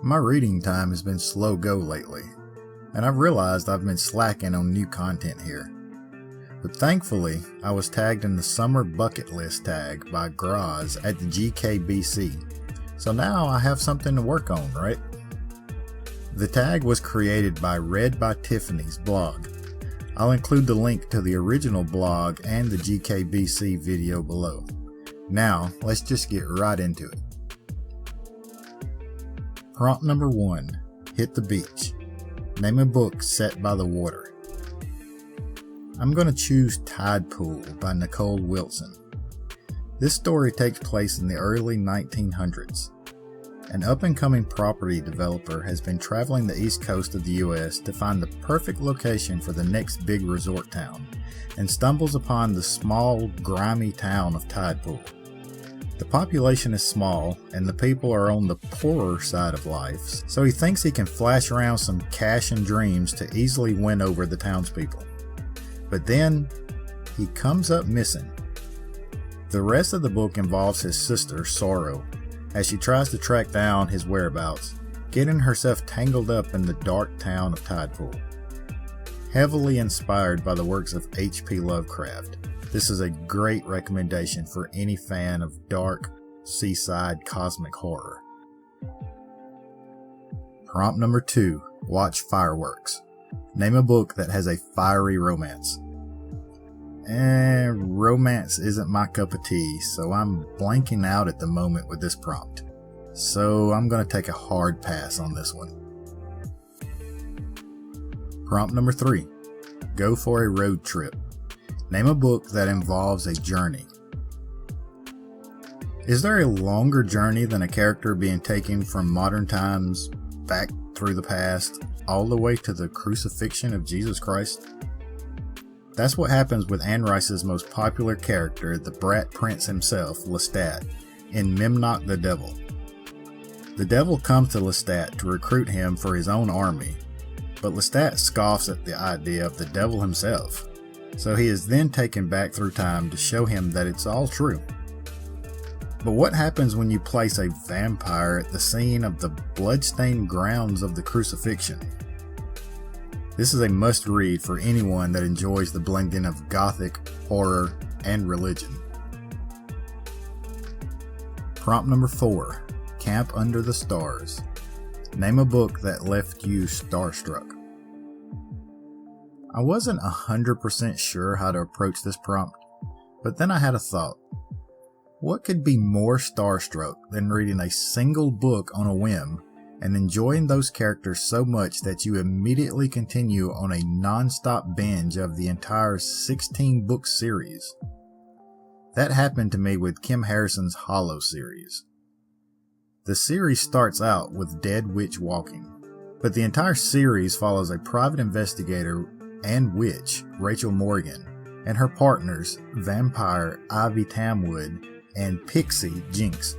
My reading time has been slow go lately, and I've realized I've been slacking on new content here. But thankfully, I was tagged in the summer bucket list tag by Groz at the GKBC, so now I have something to work on, right? The tag was created by Read by Tiffany's blog. I'll include the link to the original blog and the GKBC video below. Now, let's just get right into it. Prompt number 1. Hit the beach. Name a book set by the water. I'm going to choose Tidepool by Nicole Willson. This story takes place in the early 1900s. An up-and-coming property developer has been traveling the east coast of the US to find the perfect location for the next big resort town, and stumbles upon the small, grimy town of Tidepool. The population is small, and the people are on the poorer side of life, so he thinks he can flash around some cash and dreams to easily win over the townspeople. But then, he comes up missing. The rest of the book involves his sister, Sorrow, as she tries to track down his whereabouts, getting herself tangled up in the dark town of Tidepool. Heavily inspired by the works of H.P. Lovecraft, this is a great recommendation for any fan of dark, seaside cosmic horror. Prompt number 2. Watch fireworks. Name a book that has a fiery romance. Romance isn't my cup of tea, so I'm blanking out at the moment with this prompt. So I'm going to take a hard pass on this one. Prompt number 3. Go for a road trip. Name a book that involves a journey. Is there a longer journey than a character being taken from modern times back through the past all the way to the crucifixion of Jesus Christ? That's what happens with Anne Rice's most popular character, the brat prince himself, Lestat, in Memnoch the Devil. The devil comes to Lestat to recruit him for his own army, but Lestat scoffs at the idea of the devil himself, so he is then taken back through time to show him that it's all true. But what happens when you place a vampire at the scene of the bloodstained grounds of the crucifixion? This is a must-read for anyone that enjoys the blending of gothic, horror, and religion. Prompt number 4. Camp Under the Stars. Name a book that left you starstruck. I wasn't 100% sure how to approach this prompt, but then I had a thought. What could be more starstruck than reading a single book on a whim and enjoying those characters so much that you immediately continue on a non-stop binge of the entire 16-book series? That happened to me with Kim Harrison's Hollow series. The series starts out with Dead Witch Walking, but the entire series follows a private investigator and witch, Rachel Morgan, and her partners, vampire Ivy Tamwood and pixie Jinx.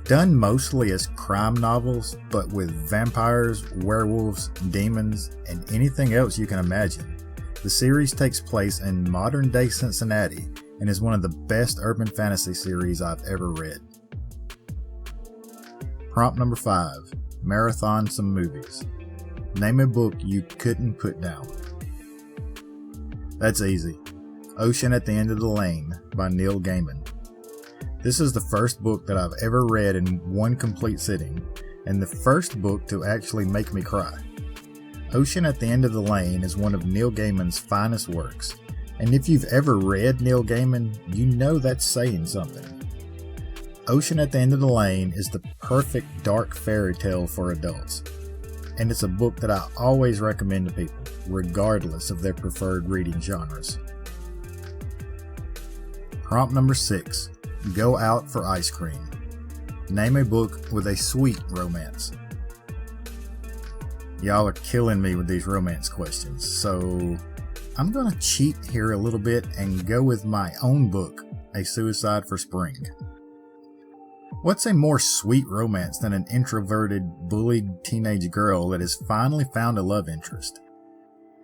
Done mostly as crime novels, but with vampires, werewolves, demons, and anything else you can imagine, the series takes place in modern-day Cincinnati and is one of the best urban fantasy series I've ever read. Prompt number 5. Marathon some movies. Name a book you couldn't put down. That's easy. Ocean at the End of the Lane by Neil Gaiman. This is the first book that I've ever read in one complete sitting, and the first book to actually make me cry. Ocean at the End of the Lane is one of Neil Gaiman's finest works, and if you've ever read Neil Gaiman, you know that's saying something. Ocean at the End of the Lane is the perfect dark fairy tale for adults, and it's a book that I always recommend to people, regardless of their preferred reading genres. Prompt number 6. Go out for ice cream. Name a book with a sweet romance. Y'all are killing me with these romance questions, so I'm gonna cheat here a little bit and go with my own book, A Suicide for Spring. What's a more sweet romance than an introverted, bullied teenage girl that has finally found a love interest?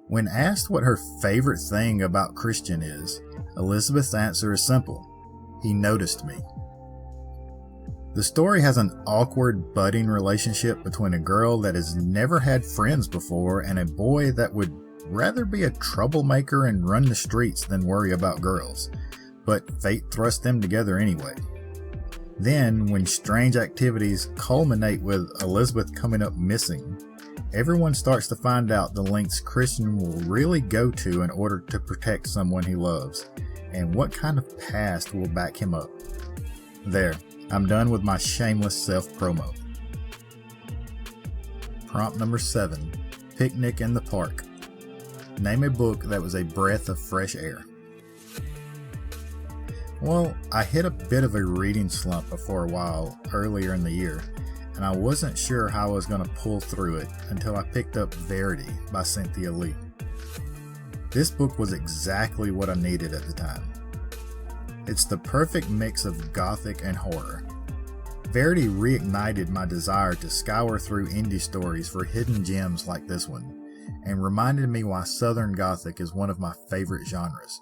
When asked what her favorite thing about Christian is, Elizabeth's answer is simple. He noticed me. The story has an awkward budding relationship between a girl that has never had friends before and a boy that would rather be a troublemaker and run the streets than worry about girls, but fate thrust them together anyway. Then, when strange activities culminate with Elizabeth coming up missing, everyone starts to find out the lengths Christian will really go to in order to protect someone he loves, and what kind of past will back him up. There, I'm done with my shameless self-promo. Prompt number 7, Picnic in the Park. Name a book that was a breath of fresh air. Well, I hit a bit of a reading slump for a while earlier in the year, and I wasn't sure how I was going to pull through it until I picked up Verity by Cynthia Lee. This book was exactly what I needed at the time. It's the perfect mix of gothic and horror. Verity reignited my desire to scour through indie stories for hidden gems like this one, and reminded me why Southern Gothic is one of my favorite genres.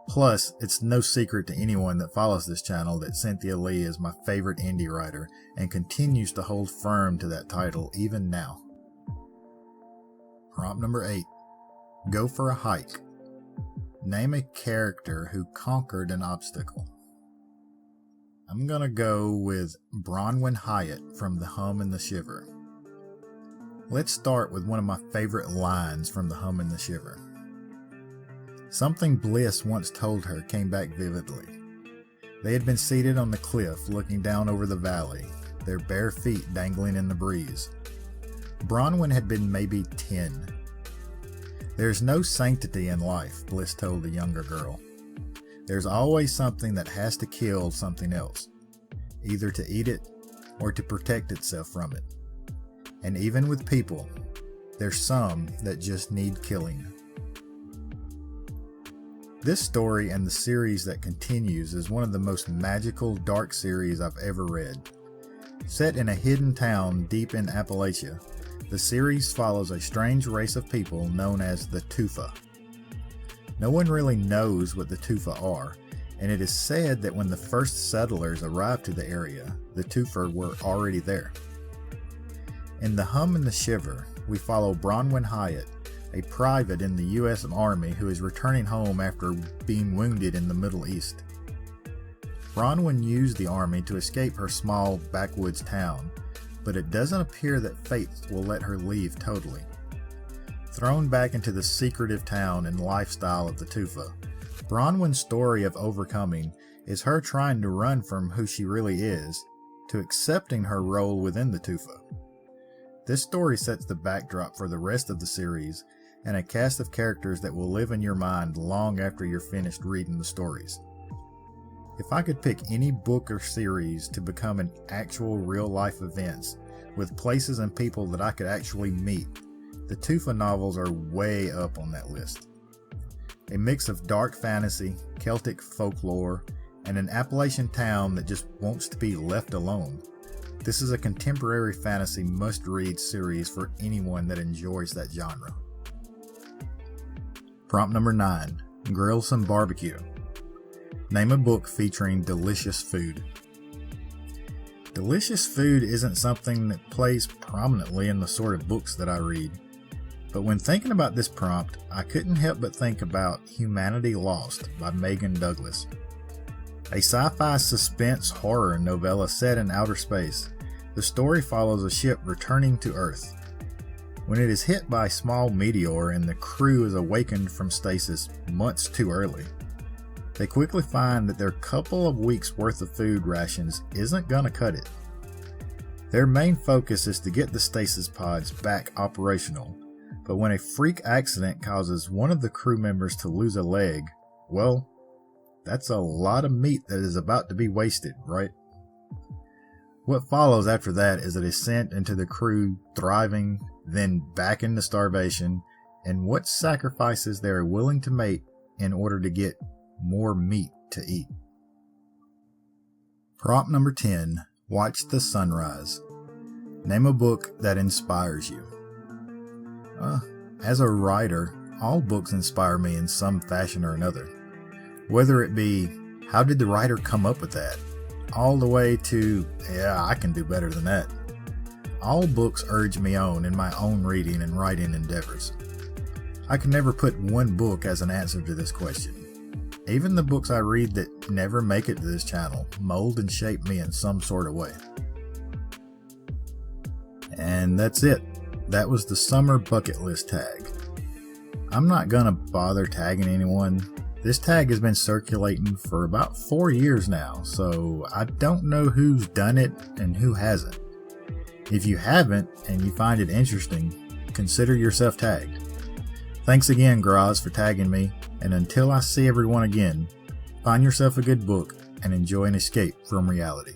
Plus, it's no secret to anyone that follows this channel that Cynthia Lee is my favorite indie writer and continues to hold firm to that title even now. Prompt number 8. Go for a hike. Name a character who conquered an obstacle. I'm gonna go with Bronwyn Hyatt from The Hum and the Shiver. Let's start with one of my favorite lines from The Hum and the Shiver. Something Bliss once told her came back vividly. They had been seated on the cliff looking down over the valley, their bare feet dangling in the breeze. Bronwyn had been maybe 10. There's no sanctity in life, Bliss told the younger girl. There's always something that has to kill something else, either to eat it or to protect itself from it. And even with people, there's some that just need killing. This story and the series that continues is one of the most magical dark series I've ever read. Set in a hidden town deep in Appalachia, the series follows a strange race of people known as the Tufa. No one really knows what the Tufa are, and it is said that when the first settlers arrived to the area, the Tufa were already there. In The Hum and the Shiver, we follow Bronwyn Hyatt, a private in the U.S. Army who is returning home after being wounded in the Middle East. Bronwyn used the army to escape her small backwoods town, but it doesn't appear that fate will let her leave totally. Thrown back into the secretive town and lifestyle of the Tufa, Bronwyn's story of overcoming is her trying to run from who she really is to accepting her role within the Tufa. This story sets the backdrop for the rest of the series and a cast of characters that will live in your mind long after you're finished reading the stories. If I could pick any book or series to become an actual real-life events with places and people that I could actually meet, the Tufa novels are way up on that list. A mix of dark fantasy, Celtic folklore, and an Appalachian town that just wants to be left alone. This is a contemporary fantasy must-read series for anyone that enjoys that genre. Prompt number 9. Grill Some BBQ. Name a book featuring delicious food. Delicious food isn't something that plays prominently in the sort of books that I read. But when thinking about this prompt, I couldn't help but think about Humanity Lost by Megan Douglas. A sci-fi suspense horror novella set in outer space, the story follows a ship returning to Earth. When it is hit by a small meteor and the crew is awakened from stasis months too early, they quickly find that their couple of weeks worth of food rations isn't gonna cut it. Their main focus is to get the stasis pods back operational, but when a freak accident causes one of the crew members to lose a leg, well, that's a lot of meat that is about to be wasted, right? What follows after that is a descent into the crew thriving, then back into starvation, and what sacrifices they are willing to make in order to get more meat to eat. Prompt number 10. Watch the Sunrise. Name a book that inspires you. As a writer, all books inspire me in some fashion or another. Whether it be, how did the writer come up with that? all the way to, yeah, I can do better than that. All books urge me on in my own reading and writing endeavors. I can never put one book as an answer to this question. Even the books I read that never make it to this channel mold and shape me in some sort of way. And that's it. That was the summer bucket list tag. I'm not gonna bother tagging anyone. This tag has been circulating for about 4 years now, so I don't know who's done it and who hasn't. If you haven't and you find it interesting, consider yourself tagged. Thanks again, Groz, for tagging me, and until I see everyone again, find yourself a good book and enjoy an escape from reality.